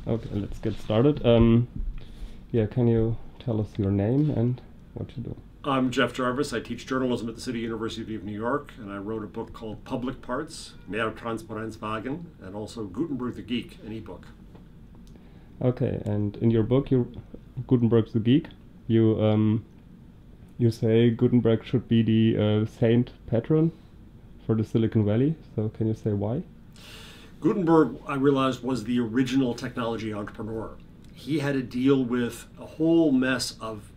Okay, let's get started. Yeah, can you tell us your name and what you do? I'm Jeff Jarvis. I teach journalism at the City University of New York, and I wrote a book called Public Parts, Mehr Transparenz wagen, and also Gutenberg the Geek, an ebook. Okay, and in your book, Gutenberg the Geek, you say Gutenberg should be the saint patron for the Silicon Valley. So can you say why? Gutenberg, I realized, was the original technology entrepreneur. He had to deal with a whole mess of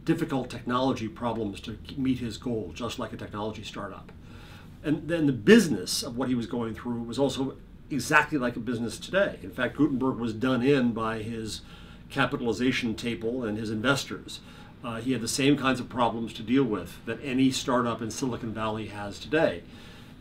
difficult technology problems to meet his goal, just like a technology startup. And then the business of what he was going through was also exactly like a business today. In fact, Gutenberg was done in by his capitalization table and his investors. He had the same kinds of problems to deal with that any startup in Silicon Valley has today.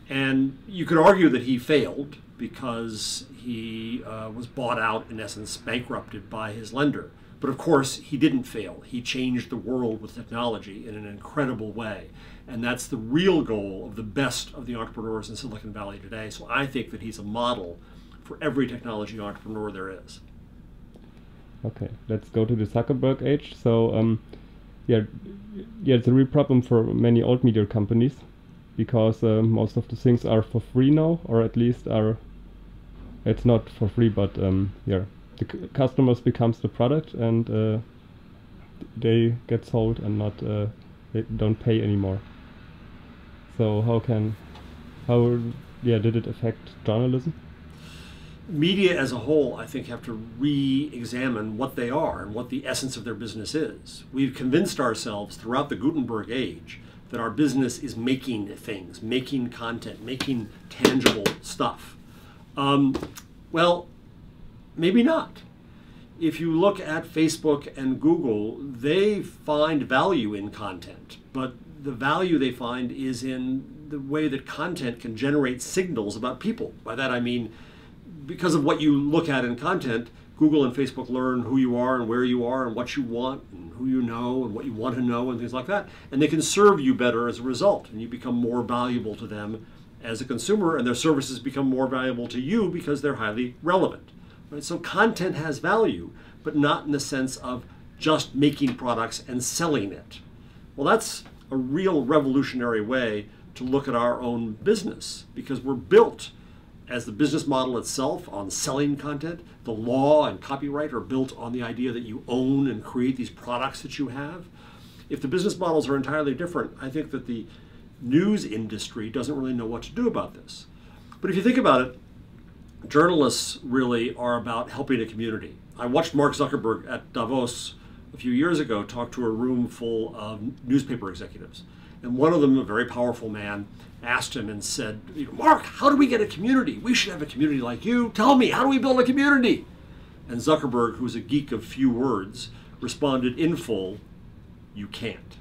And you could argue that he failed because he was bought out, in essence, bankrupted by his lender. But of course, he didn't fail. He changed the world with technology in an incredible way. And that's the real goal of the best of the entrepreneurs in Silicon Valley today. So I think that he's a model for every technology entrepreneur there is. Okay, let's go to the Zuckerberg age. So, yeah, it's a real problem for many old media companies because most of the things are for free now, or at least it's not for free, but yeah, the customers becomes the product and they get sold and not they don't pay anymore. So did it affect journalism? Media as a whole, I think, have to re-examine what they are and what the essence of their business is. We've convinced ourselves throughout the Gutenberg age that our business is making things, making content, making tangible stuff. Well, maybe not. If you look at Facebook and Google, they find value in content, but the value they find is in the way that content can generate signals about people. By that I mean, because of what you look at in content, Google and Facebook learn who you are and where you are and what you want and who you know and what you want to know and things like that. And they can serve you better as a result, and you become more valuable to them as a consumer, and their services become more valuable to you because they're highly relevant. Right? So content has value, but not in the sense of just making products and selling it. Well, that's a real revolutionary way to look at our own business, because we're built as the business model itself on selling content. The law and copyright are built on the idea that you own and create these products that you have. If the business models are entirely different, I think that the news industry doesn't really know what to do about this. But if you think about it, journalists really are about helping a community. I watched Mark Zuckerberg at Davos a few years ago talk to a room full of newspaper executives. And one of them, a very powerful man, asked him and said, "Mark, how do we get a community? We should have a community like you. Tell me, how do we build a community?" And Zuckerberg, who's a geek of few words, responded in full, "You can't."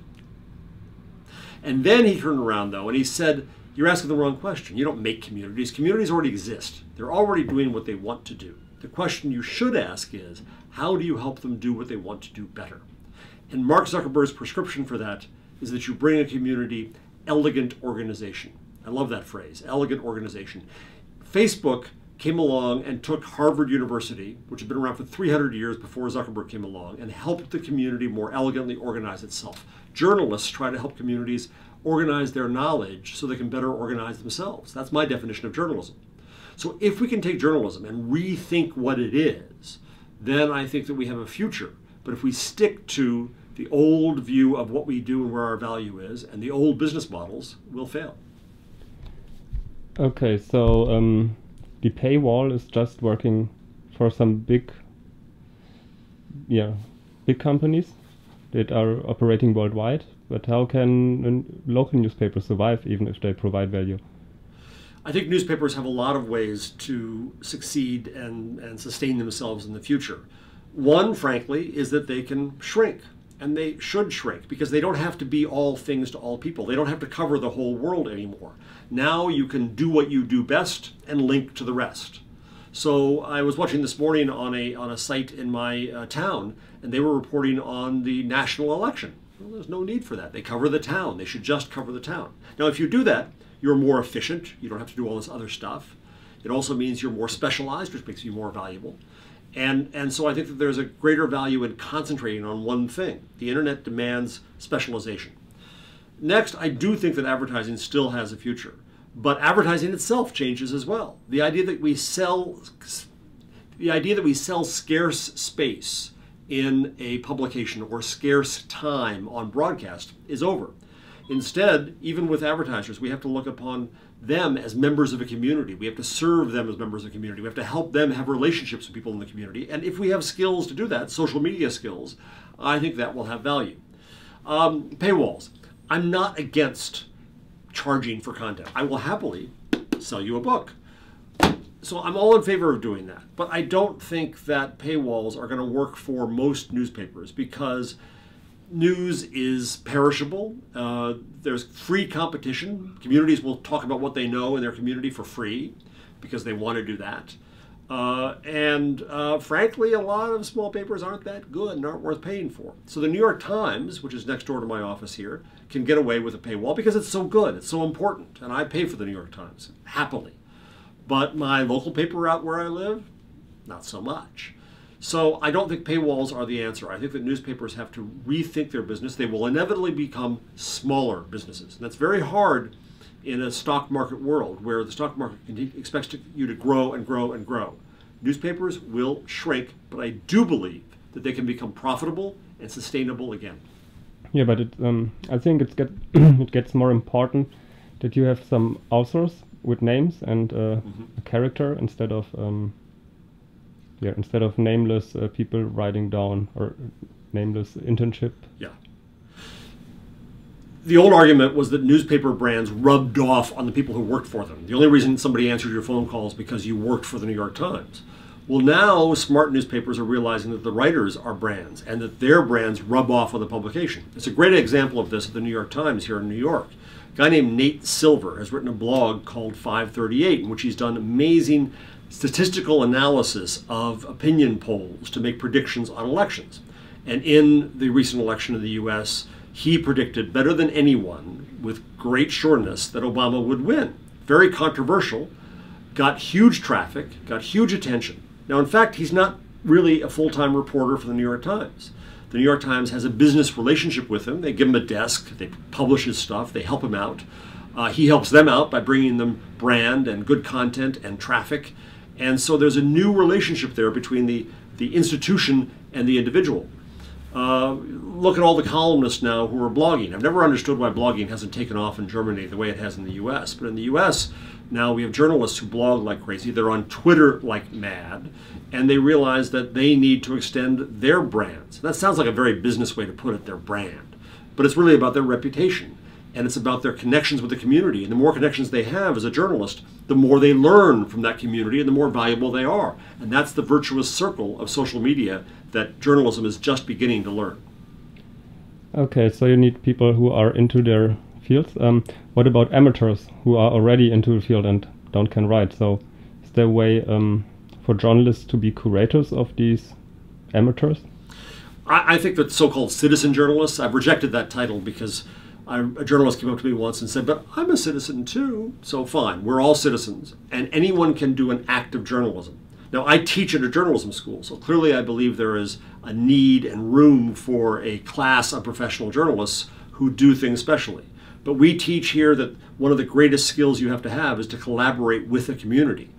And then he turned around, though, and he said, "You're asking the wrong question. You don't make communities. Communities already exist. They're already doing what they want to do. The question you should ask is, how do you help them do what they want to do better?" And Mark Zuckerberg's prescription for that is that you bring a community elegant organization. I love that phrase, elegant organization. Facebook came along and took Harvard University, which had been around for 300 years before Zuckerberg came along, and helped the community more elegantly organize itself. Journalists try to help communities organize their knowledge so they can better organize themselves. That's my definition of journalism. So if we can take journalism and rethink what it is, then I think that we have a future. But if we stick to the old view of what we do and where our value is, and the old business models, will fail. Okay, so the paywall is just working for some big companies that are operating worldwide, but how can local newspapers survive even if they provide value? I think newspapers have a lot of ways to succeed and sustain themselves in the future. One, frankly, is that they can shrink. And they should shrink, because they don't have to be all things to all people. They don't have to cover the whole world anymore. Now you can do what you do best and link to the rest. So I was watching this morning on a site in my town, and they were reporting on the national election. Well, there's no need for that. They cover the town. They should just cover the town. Now, if you do that, you're more efficient. You don't have to do all this other stuff. It also means you're more specialized, which makes you more valuable. And so I think that there's a greater value in concentrating on one thing. The internet demands specialization. Next, I do think that advertising still has a future, but advertising itself changes as well. The idea that we sell scarce space in a publication or scarce time on broadcast is over. Instead, even with advertisers, we have to look upon them as members of a community. We have to serve them as members of a community. We have to help them have relationships with people in the community. And if we have skills to do that, social media skills, I think that will have value. Paywalls. I'm not against charging for content. I will happily sell you a book. So I'm all in favor of doing that. But I don't think that paywalls are going to work for most newspapers because news is perishable. There's free competition. Communities will talk about what they know in their community for free because they want to do that. Frankly, a lot of small papers aren't that good and aren't worth paying for. So the New York Times, which is next door to my office here, can get away with a paywall because it's so good, it's so important, and I pay for the New York Times, happily. But my local paper out where I live, not so much. So I don't think paywalls are the answer. I think that newspapers have to rethink their business. They will inevitably become smaller businesses. And that's very hard in a stock market world where the stock market expects you to grow and grow and grow. Newspapers will shrink, but I do believe that they can become profitable and sustainable again. Yeah, but I think it gets more important that you have some authors with names and a character instead of nameless people writing down or nameless internship. Yeah. The old argument was that newspaper brands rubbed off on the people who worked for them. The only reason somebody answered your phone call is because you worked for the New York Times. Well, now smart newspapers are realizing that the writers are brands and that their brands rub off on the publication. It's a great example of this at the New York Times here in New York. A guy named Nate Silver has written a blog called 538 in which he's done amazing statistical analysis of opinion polls to make predictions on elections. And in the recent election in the US, he predicted better than anyone with great sureness that Obama would win. Very controversial, got huge traffic, got huge attention. Now, in fact, he's not really a full-time reporter for the New York Times. The New York Times has a business relationship with him. They give him a desk, they publish his stuff, they help him out. He helps them out by bringing them brand and good content and traffic. And so there's a new relationship there between the institution and the individual. Look at all the columnists now who are blogging. I've never understood why blogging hasn't taken off in Germany the way it has in the US. But in the US, now we have journalists who blog like crazy. They're on Twitter like mad. And they realize that they need to extend their brands. That sounds like a very business way to put it, their brand. But it's really about their reputation. And it's about their connections with the community. And the more connections they have as a journalist, the more they learn from that community and the more valuable they are. And that's the virtuous circle of social media that journalism is just beginning to learn. Okay, so you need people who are into their fields. What about amateurs who are already into the field and can write? So is there a way for journalists to be curators of these amateurs? I think that so-called citizen journalists, I've rejected that title because a journalist came up to me once and said, but I'm a citizen too. So fine, we're all citizens and anyone can do an act of journalism. Now I teach at a journalism school, so clearly I believe there is a need and room for a class of professional journalists who do things specially. But we teach here that one of the greatest skills you have to have is to collaborate with a community,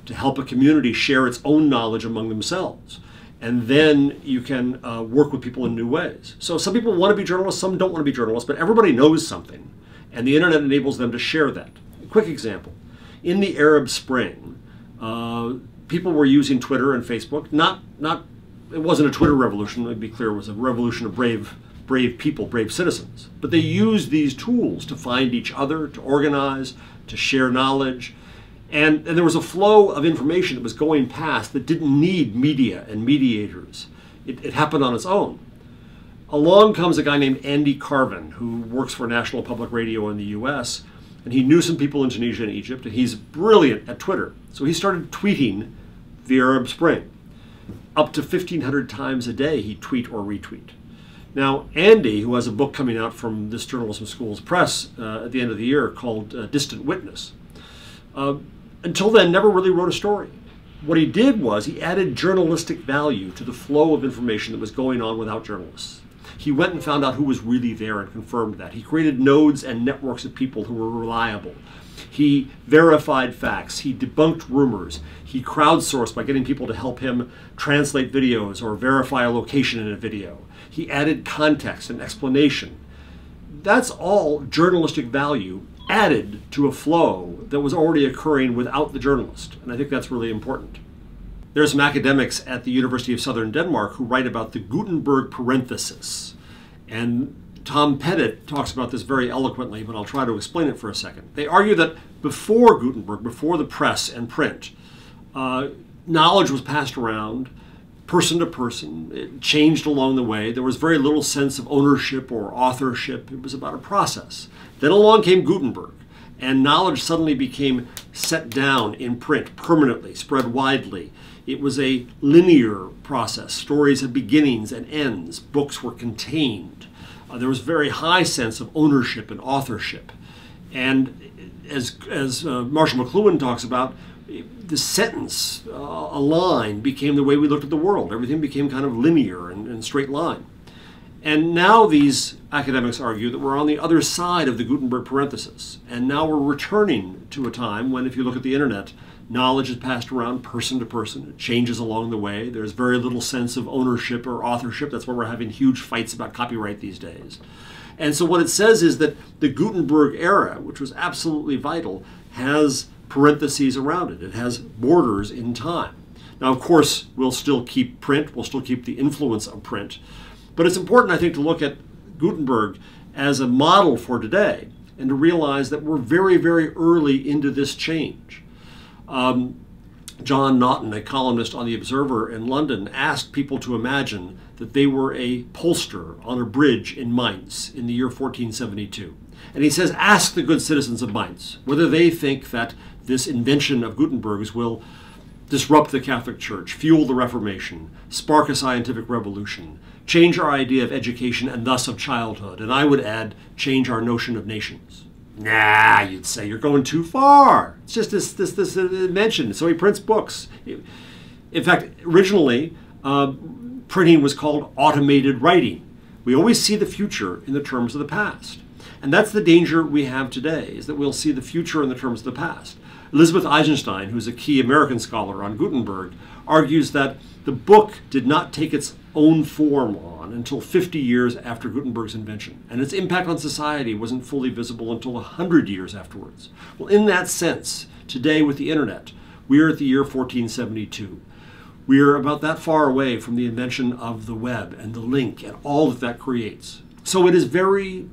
to help a community share its own knowledge among themselves. And then you can work with people in new ways. So some people want to be journalists, some don't want to be journalists, but everybody knows something. And the internet enables them to share that. A quick example. In the Arab Spring, people were using Twitter and Facebook. It wasn't a Twitter revolution, let me be clear, it was a revolution of brave people, brave citizens. But they used these tools to find each other, to organize, to share knowledge. And there was a flow of information that was going past that didn't need media and mediators. It happened on its own. Along comes a guy named Andy Carvin, who works for National Public Radio in the US, and he knew some people in Tunisia and Egypt, and he's brilliant at Twitter. So he started tweeting the Arab Spring. Up to 1,500 times a day he'd tweet or retweet. Now, Andy, who has a book coming out from this journalism school's press at the end of the year called Distant Witness, until then never really wrote a story. what he did was he added journalistic value to the flow of information that was going on without journalists. He went and found out who was really there and confirmed that. He created nodes and networks of people who were reliable. He verified facts. He debunked rumors. He crowdsourced by getting people to help him translate videos or verify a location in a video. He added context and explanation. That's all journalistic value added to a flow that was already occurring without the journalist. And I think that's really important. There are some academics at the University of Southern Denmark who write about the Gutenberg parenthesis. And Tom Pettit talks about this very eloquently, but I'll try to explain it for a second. They argue that before Gutenberg, before the press and print, knowledge was passed around person to person. It changed along the way. There was very little sense of ownership or authorship. It was about a process. Then along came Gutenberg, and knowledge suddenly became set down in print permanently, spread widely. It was a linear process. Stories had beginnings and ends. Books were contained. There was a very high sense of ownership and authorship. And as Marshall McLuhan talks about, the sentence, a line, became the way we looked at the world. Everything became kind of linear and straight line. And now these academics argue that we're on the other side of the Gutenberg parenthesis. And now we're returning to a time when, if you look at the internet, knowledge is passed around person to person. It changes along the way. There's very little sense of ownership or authorship. That's why we're having huge fights about copyright these days. And so what it says is that the Gutenberg era, which was absolutely vital, has parentheses around it. It has borders in time. Now, of course, we'll still keep print. We'll still keep the influence of print. But it's important, I think, to look at Gutenberg as a model for today and to realize that we're very, very early into this change. John Naughton, a columnist on The Observer in London, asked people to imagine that they were a pollster on a bridge in Mainz in the year 1472. And he says, ask the good citizens of Mainz whether they think that this invention of Gutenberg's will disrupt the Catholic Church, fuel the Reformation, spark a scientific revolution, change our idea of education and thus of childhood, and I would add, change our notion of nations. Nah, you'd say, you're going too far. It's just this invention. So he prints books. In fact, originally, printing was called automated writing. We always see the future in the terms of the past. And that's the danger we have today, is that we'll see the future in the terms of the past. Elizabeth Eisenstein, who's a key American scholar on Gutenberg, argues that the book did not take its own form on until 50 years after Gutenberg's invention, and its impact on society wasn't fully visible until 100 years afterwards. Well, in that sense, today with the internet, we are at the year 1472. We are about that far away from the invention of the web and the link and all that that creates. So it is very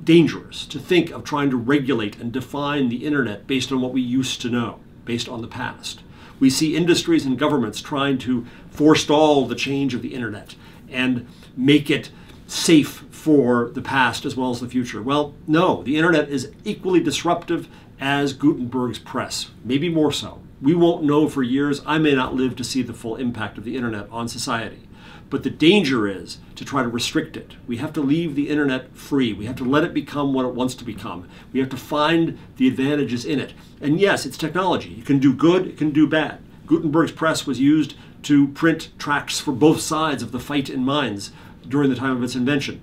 dangerous to think of trying to regulate and define the internet based on what we used to know, based on the past. We see industries and governments trying to forestall the change of the internet and make it safe for the past as well as the future. Well, no, the internet is equally disruptive as Gutenberg's press, maybe more so. We won't know for years. I may not live to see the full impact of the internet on society. But the danger is to try to restrict it. We have to leave the internet free. We have to let it become what it wants to become. We have to find the advantages in it. And yes, it's technology. It can do good, it can do bad. Gutenberg's press was used to print tracts for both sides of the fight in Mainz during the time of its invention.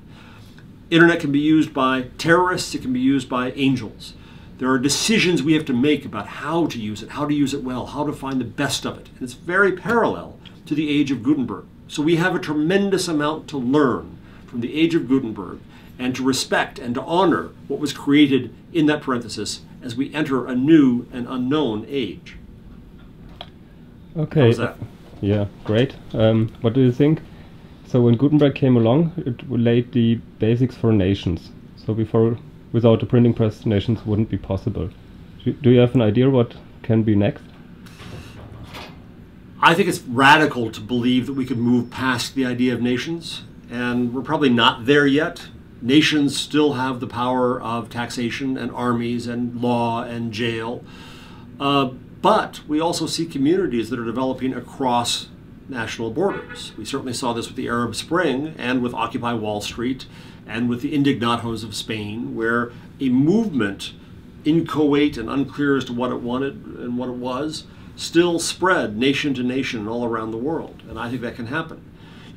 Internet can be used by terrorists, it can be used by angels. There are decisions we have to make about how to use it well, how to find the best of it. And it's very parallel to the age of Gutenberg. So we have a tremendous amount to learn from the age of Gutenberg and to respect and to honor what was created in that parenthesis as we enter a new and unknown age. Okay. How was that? Yeah, great. What do you think? So when Gutenberg came along, it laid the basics for nations. So without the printing press, nations wouldn't be possible. Do you have an idea what can be next? I think it's radical to believe that we could move past the idea of nations, and we're probably not there yet. Nations still have the power of taxation and armies and law and jail, but we also see communities that are developing across national borders. We certainly saw this with the Arab Spring and with Occupy Wall Street and with the Indignados of Spain, where a movement inchoate and unclear as to what it wanted and what it was still spread nation to nation all around the world. And I think that can happen.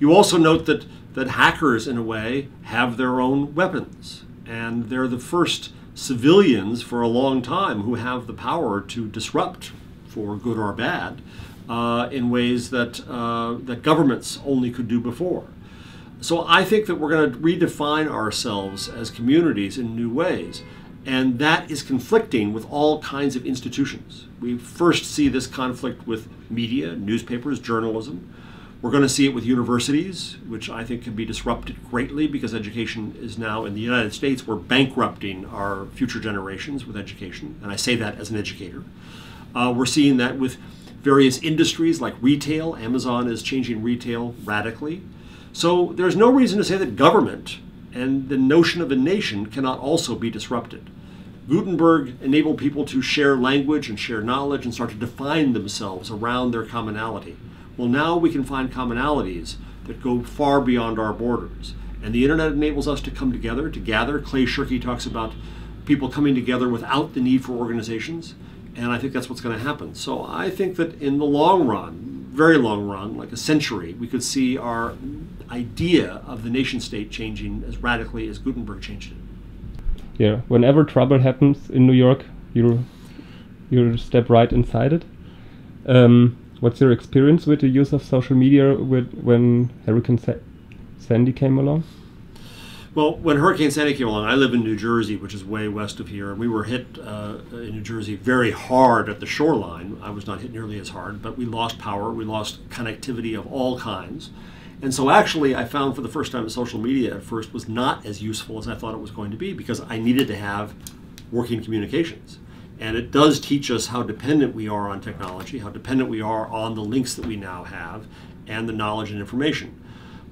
You also note that hackers, in a way, have their own weapons. And they're the first civilians for a long time who have the power to disrupt, for good or bad, in ways that governments only could do before. So I think that we're going to redefine ourselves as communities in new ways. And that is conflicting with all kinds of institutions. We first see this conflict with media, newspapers, journalism. We're going to see it with universities, which I think can be disrupted greatly because education is now, in the United States, we're bankrupting our future generations with education. And I say that as an educator. We're seeing that with various industries like retail. Amazon is changing retail radically. So there's no reason to say that government and the notion of a nation cannot also be disrupted. Gutenberg enabled people to share language and share knowledge and start to define themselves around their commonality. Well, now we can find commonalities that go far beyond our borders. And the internet enables us to come together, to gather. Clay Shirky talks about people coming together without the need for organizations. And I think that's what's going to happen. So I think that in the long run, very long run, like a century, we could see our idea of the nation state changing as radically as Gutenberg changed it. Yeah, whenever trouble happens in New York, you step right inside it. What's your experience with the use of social media when Hurricane Sandy came along? Well, when Hurricane Sandy came along, I live in New Jersey, which is way west of here, and we were hit in New Jersey very hard at the shoreline. I was not hit nearly as hard, but we lost power, we lost connectivity of all kinds. And so actually I found for the first time that social media at first was not as useful as I thought it was going to be because I needed to have working communications. And it does teach us how dependent we are on technology, how dependent we are on the links that we now have, and the knowledge and information.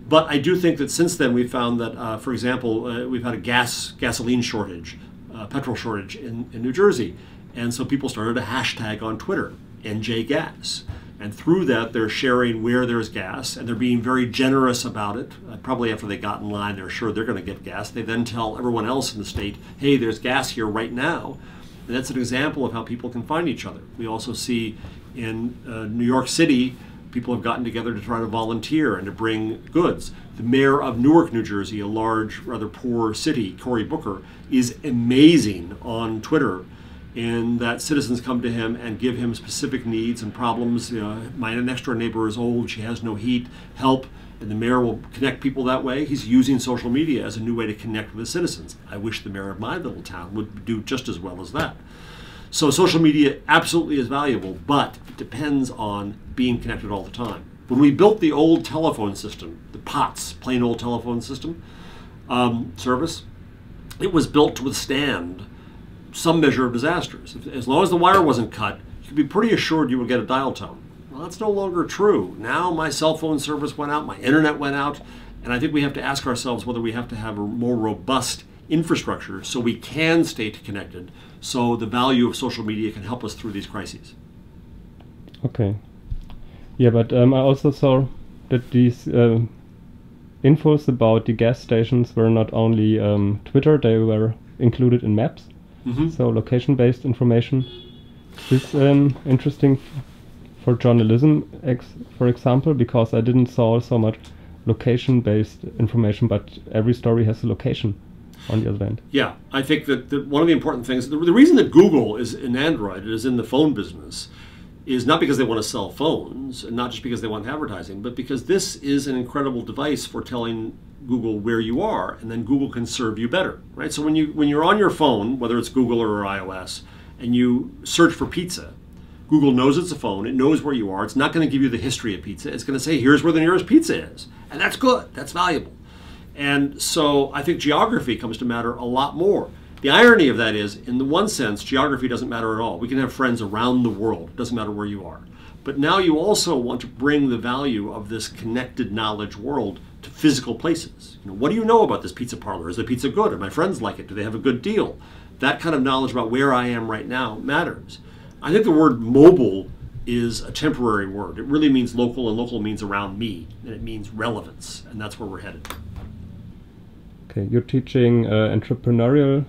But I do think that since then we've found that, for example, we've had a gasoline shortage, petrol shortage in New Jersey. And so people started a hashtag on Twitter, NJGas. And through that, they're sharing where there's gas, and they're being very generous about it. Probably after they got in line, they're sure they're going to get gas. They then tell everyone else in the state, hey, there's gas here right now. And that's an example of how people can find each other. We also see in New York City, people have gotten together to try to volunteer and to bring goods. The mayor of Newark, New Jersey, a large, rather poor city, Cory Booker, is amazing on Twitter in that citizens come to him and give him specific needs and problems. My next door neighbor is old, she has no heat, help, and the mayor will connect people that way. He's using social media as a new way to connect with the citizens. I wish the mayor of my little town would do just as well as that. So social media absolutely is valuable, but it depends on being connected all the time. When we built the old telephone system, the POTS, plain old telephone system service, it was built to withstand some measure of disasters. As long as the wire wasn't cut, you could be pretty assured you would get a dial tone. Well, that's no longer true. Now my cell phone service went out, my internet went out, and I think we have to ask ourselves whether we have to have a more robust infrastructure so we can stay connected, so the value of social media can help us through these crises. Okay. Yeah, but I also saw that these infos about the gas stations were not only Twitter, they were included in maps. Mm-hmm. So location-based information is interesting for journalism, for example, because I didn't saw so much location-based information, but every story has a location on the other end. Yeah, I think that one of the important things, the reason that Google is in Android, is in the phone business, is not because they want to sell phones, and not just because they want advertising, but because this is an incredible device for telling Google where you are, and then Google can serve you better, right? So when you're on your phone, whether it's Google or iOS, and you search for pizza, Google knows it's a phone, it knows where you are, it's not going to give you the history of pizza, it's going to say, here's where the nearest pizza is. And that's good, that's valuable. And so I think geography comes to matter a lot more. The irony of that is, in the one sense, geography doesn't matter at all. We can have friends around the world, it doesn't matter where you are. But now you also want to bring the value of this connected knowledge world to physical places. What do you know about this pizza parlor? Is the pizza good? Do my friends like it? Do they have a good deal? That kind of knowledge about where I am right now matters. I think the word mobile is a temporary word. It really means local, and local means around me, and it means relevance, and that's where we're headed. Okay, you're teaching entrepreneurial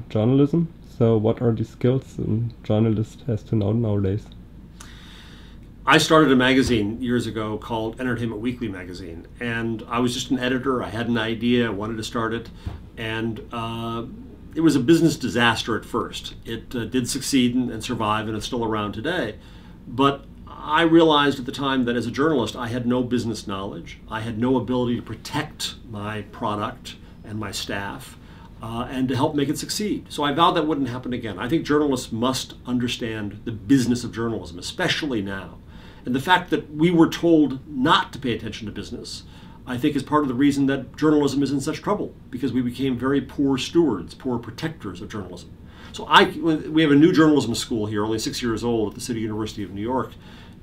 journalism. So what are the skills a journalist has to know nowadays? I started a magazine years ago called Entertainment Weekly magazine, and I was just an editor. I had an idea, I wanted to start it, and it was a business disaster at first. It did succeed and survive, and it's still around today. But I realized at the time that as a journalist, I had no business knowledge. I had no ability to protect my product and my staff and to help make it succeed. So I vowed that wouldn't happen again. I think journalists must understand the business of journalism, especially now. And the fact that we were told not to pay attention to business, I think, is part of the reason that journalism is in such trouble, because we became very poor stewards, poor protectors of journalism. So we have a new journalism school here, only 6 years old, at the City University of New York,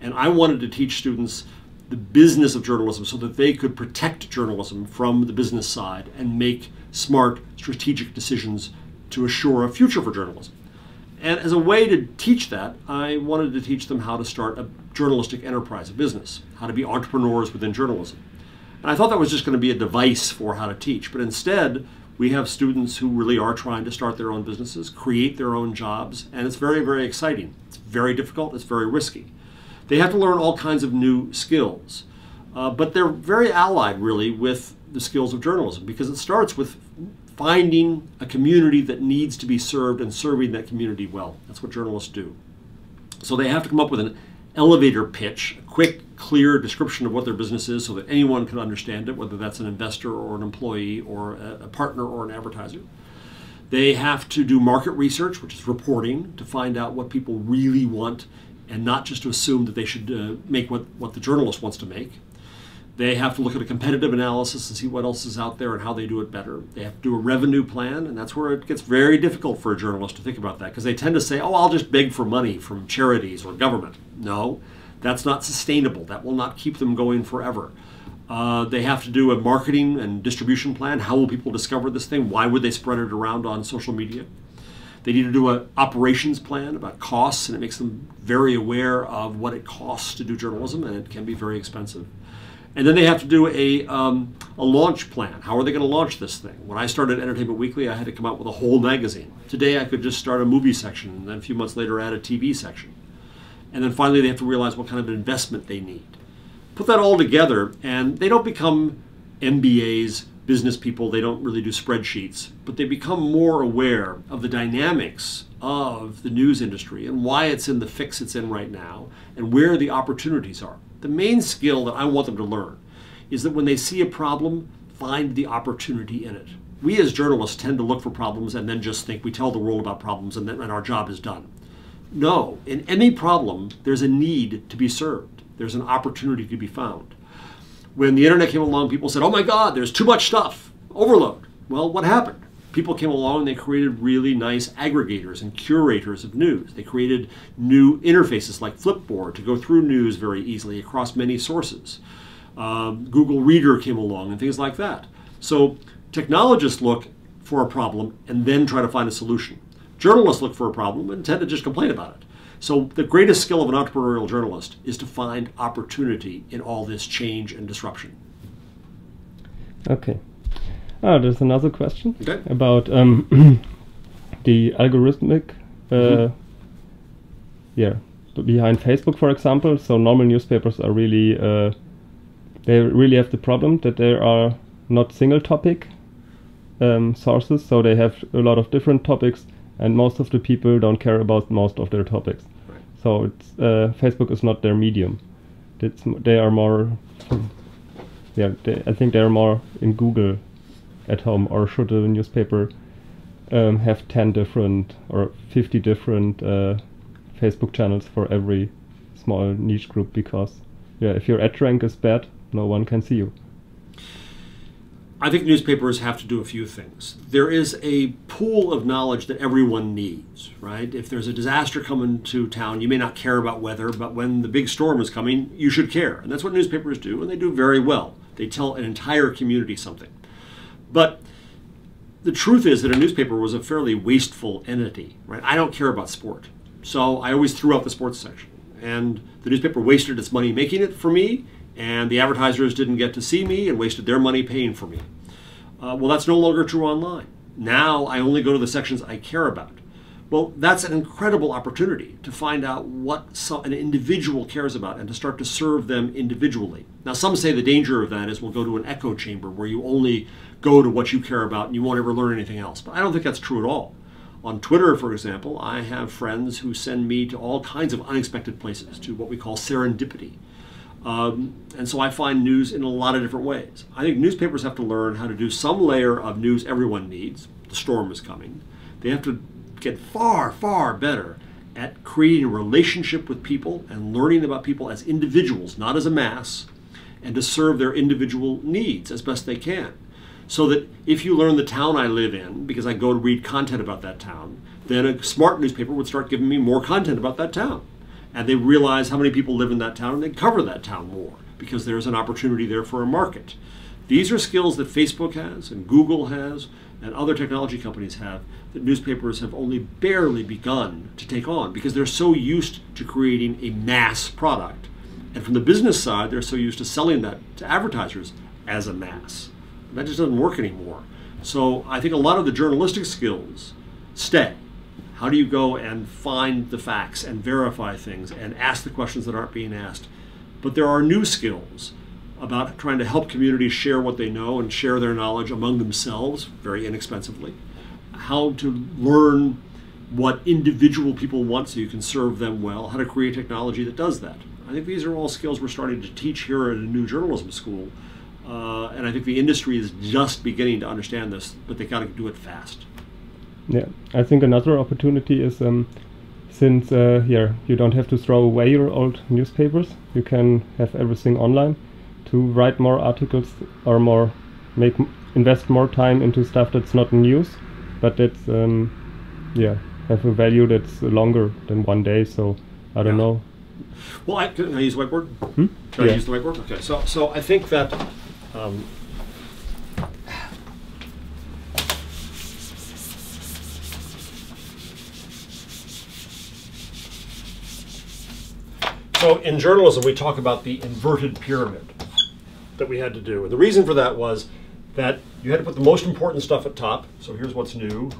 and I wanted to teach students the business of journalism so that they could protect journalism from the business side and make smart, strategic decisions to assure a future for journalism. And as a way to teach that, I wanted to teach them how to start a journalistic enterprise, a business, how to be entrepreneurs within journalism. And I thought that was just going to be a device for how to teach, but instead we have students who really are trying to start their own businesses, create their own jobs, and it's very, very exciting. It's very difficult, it's very risky. They have to learn all kinds of new skills, but they're very allied, really, with the skills of journalism, because it starts with finding a community that needs to be served and serving that community well. That's what journalists do. So they have to come up with an elevator pitch, a quick, clear description of what their business is so that anyone can understand it, whether that's an investor or an employee or a partner or an advertiser. They have to do market research, which is reporting, to find out what people really want and not just to assume that they should make what the journalist wants to make. They have to look at a competitive analysis and see what else is out there and how they do it better. They have to do a revenue plan, and that's where it gets very difficult for a journalist to think about that, because they tend to say, oh, I'll just beg for money from charities or government. No, that's not sustainable. That will not keep them going forever. They have to do a marketing and distribution plan. How will people discover this thing? Why would they spread it around on social media? They need to do an operations plan about costs, and it makes them very aware of what it costs to do journalism, and it can be very expensive. And then they have to do a launch plan. How are they going to launch this thing? When I started Entertainment Weekly, I had to come out with a whole magazine. Today, I could just start a movie section, and then a few months later add a TV section. And then finally, they have to realize what kind of investment they need. Put that all together, and they don't become MBAs, business people. They don't really do spreadsheets, but they become more aware of the dynamics of the news industry and why it's in the fix it's in right now and where the opportunities are. The main skill that I want them to learn is that when they see a problem, find the opportunity in it. We as journalists tend to look for problems and then just think we tell the world about problems and our job is done. No, in any problem, there's a need to be served. There's an opportunity to be found. When the internet came along, people said, oh my God, there's too much stuff, overload. Well, what happened? People came along and they created really nice aggregators and curators of news. They created new interfaces like Flipboard to go through news very easily across many sources. Google Reader came along and things like that. So technologists look for a problem and then try to find a solution. Journalists look for a problem and tend to just complain about it. So the greatest skill of an entrepreneurial journalist is to find opportunity in all this change and disruption. Okay. There's another question about the algorithmic behind Facebook, for example. So normal newspapers are really they really have the problem that there are not single topic sources, so they have a lot of different topics, and most of the people don't care about most of their topics. Right. So it's Facebook is not their medium. They are more I think they are more in Google at home. Or should a newspaper have 10 different or 50 different Facebook channels for every small niche group, because if your ad rank is bad, no one can see you. I think newspapers have to do a few things. There is a pool of knowledge that everyone needs, right? If there's a disaster coming to town, you may not care about weather, but when the big storm is coming, you should care. And that's what newspapers do, and they do very well. They tell an entire community something. But the truth is that a newspaper was a fairly wasteful entity, right? I don't care about sport, so I always threw out the sports section. And the newspaper wasted its money making it for me, and the advertisers didn't get to see me and wasted their money paying for me. Well, that's no longer true online. Now I only go to the sections I care about. Well, that's an incredible opportunity to find out what an individual cares about and to start to serve them individually. Now, some say the danger of that is we'll go to an echo chamber where you only go to what you care about and you won't ever learn anything else. But I don't think that's true at all. On Twitter, for example, I have friends who send me to all kinds of unexpected places, to what we call serendipity. And so I find news in a lot of different ways. I think newspapers have to learn how to do some layer of news everyone needs. The storm is coming. They have to get far, far better at creating a relationship with people and learning about people as individuals, not as a mass, and to serve their individual needs as best they can. So that if you learn the town I live in, because I go to read content about that town, then a smart newspaper would start giving me more content about that town. And they realize how many people live in that town and they cover that town more because there's an opportunity there for a market. These are skills that Facebook has and Google has and other technology companies have that newspapers have only barely begun to take on because they're so used to creating a mass product. And from the business side, they're so used to selling that to advertisers as a mass. That just doesn't work anymore. So I think a lot of the journalistic skills stay. How do you go and find the facts and verify things and ask the questions that aren't being asked? But there are new skills about trying to help communities share what they know and share their knowledge among themselves very inexpensively. How to learn what individual people want so you can serve them well, how to create technology that does that. I think these are all skills we're starting to teach here at a new journalism school. And I think the industry is just beginning to understand this, but they got to do it fast. Yeah, I think another opportunity is since here you don't have to throw away your old newspapers, you can have everything online to write more articles or invest more time into stuff that's not news, but that's have a value that's longer than one day. So I don't know. Well, can I use the whiteboard? Can I use the whiteboard? Okay. So I think that. So in journalism, we talk about the inverted pyramid that we had to do. And the reason for that was that you had to put the most important stuff at top. So here's what's new.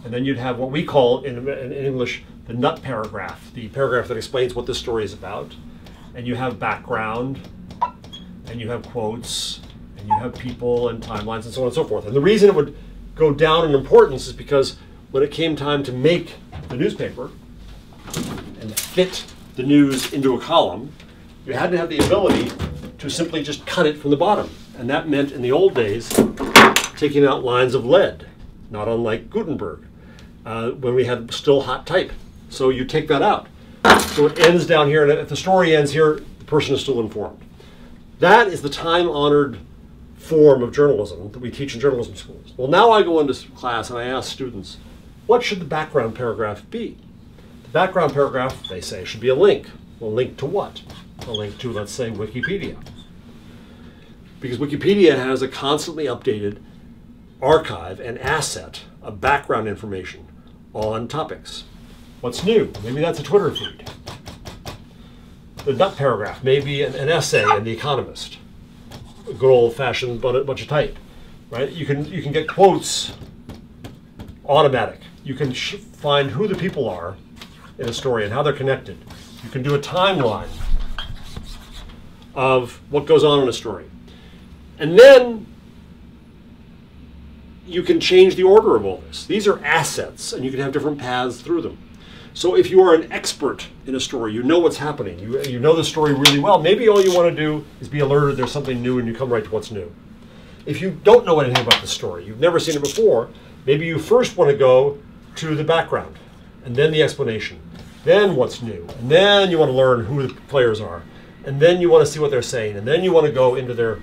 And then you'd have what we call in English the nut paragraph, the paragraph that explains what this story is about. And you have background, and you have quotes, and you have people and timelines and so on and so forth. And the reason it would go down in importance is because when it came time to make the newspaper and fit the news into a column, you had to have the ability to simply just cut it from the bottom. And that meant in the old days taking out lines of lead, not unlike Gutenberg, when we had still hot type. So you take that out. So it ends down here, and if the story ends here, the person is still informed. That is the time-honored form of journalism that we teach in journalism schools. Well, now I go into class and I ask students, what should the background paragraph be? The background paragraph, they say, should be a link. Well, a link to what? A link to, let's say, Wikipedia. Because Wikipedia has a constantly updated archive and asset of background information on topics. What's new? Maybe that's a Twitter feed. The nut paragraph, maybe an essay in The Economist. A good old-fashioned bunch of type, right? You can get quotes automatic. You can find who the people are in a story and how they're connected. You can do a timeline of what goes on in a story. And then you can change the order of all this. These are assets, and you can have different paths through them. So if you are an expert in a story, you know what's happening, you know the story really well, maybe all you want to do is be alerted there's something new and you come right to what's new. If you don't know anything about the story, you've never seen it before, maybe you first want to go to the background, and then the explanation, then what's new, and then you want to learn who the players are, and then you want to see what they're saying, and then you want to go into their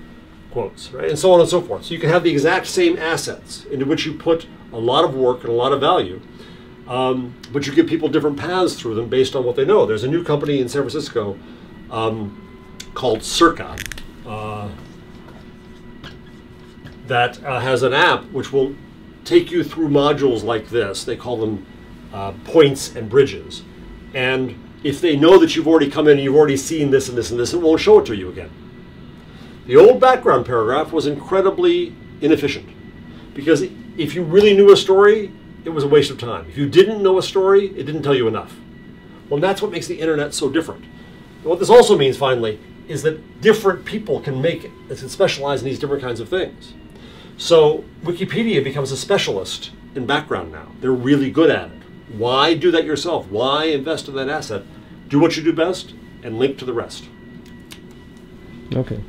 quotes, right? And so on and so forth. So you can have the exact same assets into which you put a lot of work and a lot of value, but you give people different paths through them based on what they know. There's a new company in San Francisco called Circa that has an app which will take you through modules like this. They call them points and bridges. And if they know that you've already come in and you've already seen this and this and this, it won't show it to you again. The old background paragraph was incredibly inefficient because if you really knew a story, it was a waste of time. If you didn't know a story, it didn't tell you enough. Well, that's what makes the internet so different. And what this also means, finally, is that different people can specialize in these different kinds of things. So Wikipedia becomes a specialist in background now. They're really good at it. Why do that yourself? Why invest in that asset? Do what you do best and link to the rest. Okay.